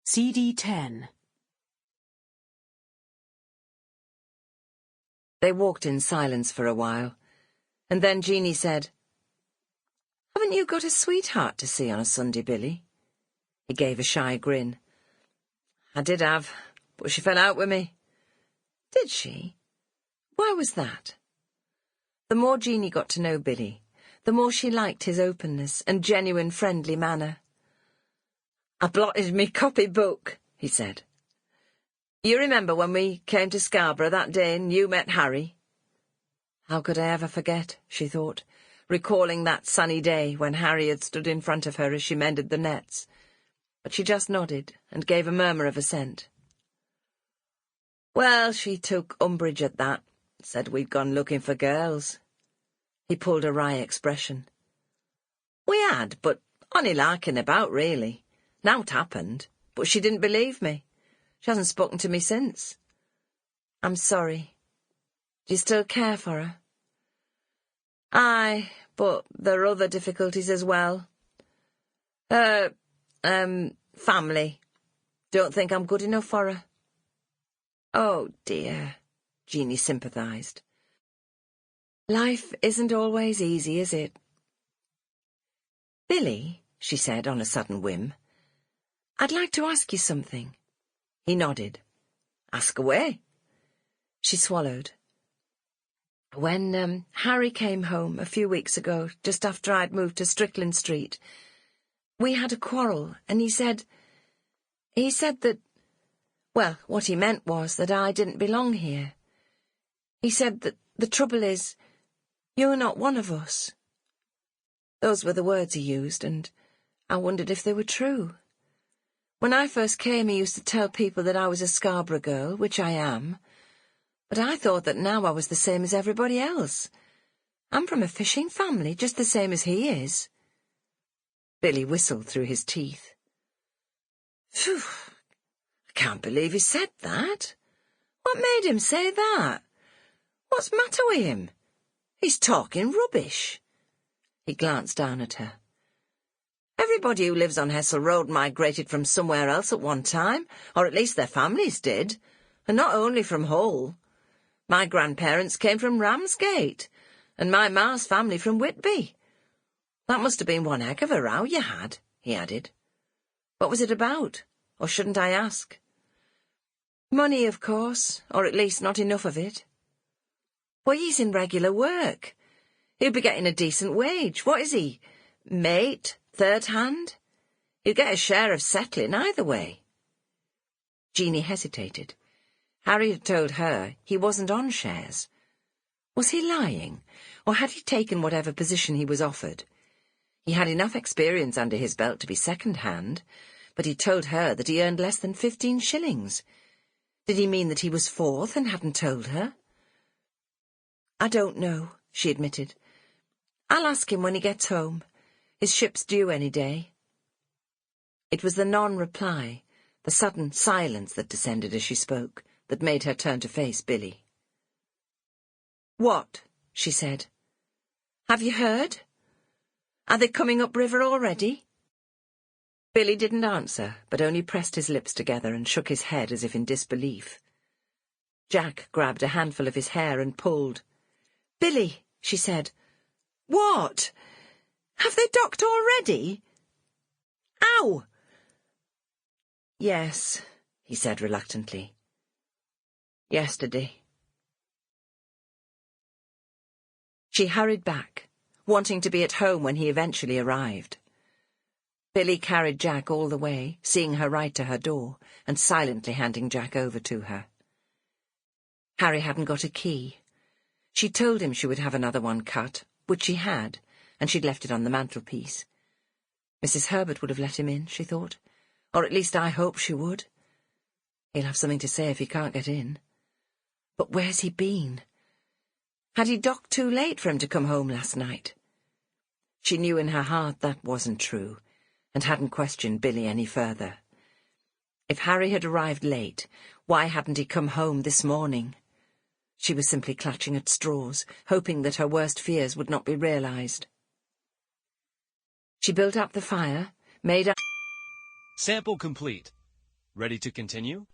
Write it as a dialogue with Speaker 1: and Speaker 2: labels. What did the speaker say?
Speaker 1: CD 10.
Speaker 2: They walked in silence for a while, and then Jeannie said, "Haven't you got a sweetheart to see on a Sunday, Billy?" He gave a shy grin. "I did have, but she fell out with me." "Did she? Why was that?" The more Jeannie got to know Billy, the more she liked his openness and genuine friendly manner. "I blotted me copybook," he said. "You remember when we came to Scarborough that day and you met Harry?" How could I ever forget, she thought, recalling that sunny day when Harry had stood in front of her as she mended the nets. But she just nodded and gave a murmur of assent. "Well, she took umbrage at that, said we'd gone looking for girls." He pulled a wry expression. "We had, but only larking about, really. Nowt happened, but she didn't believe me. She hasn't spoken to me since." "I'm sorry. Do you still care for her?" "Aye, but there are other difficulties as well. Her, family. Don't think I'm good enough for her." "Oh, dear," Jeannie sympathised. "Life isn't always easy, is it?" "Billy," she said on a sudden whim, "I'd like to ask you something." He nodded. "Ask away." She swallowed. "When Harry came home a few weeks ago, just after I'd moved to Strickland Street, we had a quarrel, and he said that, well, what he meant was that I didn't belong here. He said that the trouble is, you're not one of us." Those were the words he used, and I wondered if they were true. When I first came, he used to tell people that I was a Scarborough girl, which I am, but I thought that now I was the same as everybody else. I'm from a fishing family, just the same as he is. Billy whistled through his teeth. "Phew, I can't believe he said that. What made him say that? What's the matter with him? He's talking rubbish." He glanced down at her. "Everybody who lives on Hessel Road migrated from somewhere else at one time, or at least their families did, and not only from Hull. My grandparents came from Ramsgate, and my ma's family from Whitby. That must have been one heck of a row you had," he added. "What was it about? Or shouldn't I ask?" "Money, of course, or at least not enough of it." "Well, he's in regular work. He'll be getting a decent wage. What is he? Mate? Third hand? He'll get a share of settling either way." Jeannie hesitated. Harry had told her he wasn't on shares. Was he lying, or had he taken whatever position he was offered? He had enough experience under his belt to be second-hand, but he told her that he earned less than 15 shillings. Did he mean that he was fourth and hadn't told her? "I don't know," she admitted. "I'll ask him when he gets home. His ship's due any day." It was the non-reply, the sudden silence that descended as she spoke, that made her turn to face Billy. "What?" she said. "Have you heard? Are they coming upriver already?" Billy didn't answer, but only pressed his lips together and shook his head as if in disbelief. Jack grabbed a handful of his hair and pulled. "Billy," she said. "What? Have they docked already?" "Ow!" "Yes," he said reluctantly. "Yesterday." She hurried back, wanting to be at home when he eventually arrived. Billy carried Jack all the way, seeing her right to her door, and silently handing Jack over to her. Harry hadn't got a key. She told him she would have another one cut, which she had, and she'd left it on the mantelpiece. Mrs. Herbert would have let him in, she thought, or at least I hope she would. He'll have something to say if he can't get in. But where's he been? Had he docked too late for him to come home last night? She knew in her heart that wasn't true, and hadn't questioned Billy any further. If Harry had arrived late, why hadn't he come home this morning? She was simply clutching at straws, hoping that her worst fears would not be realised. She built up the fire, made up...
Speaker 3: Sample complete.
Speaker 1: Ready to continue?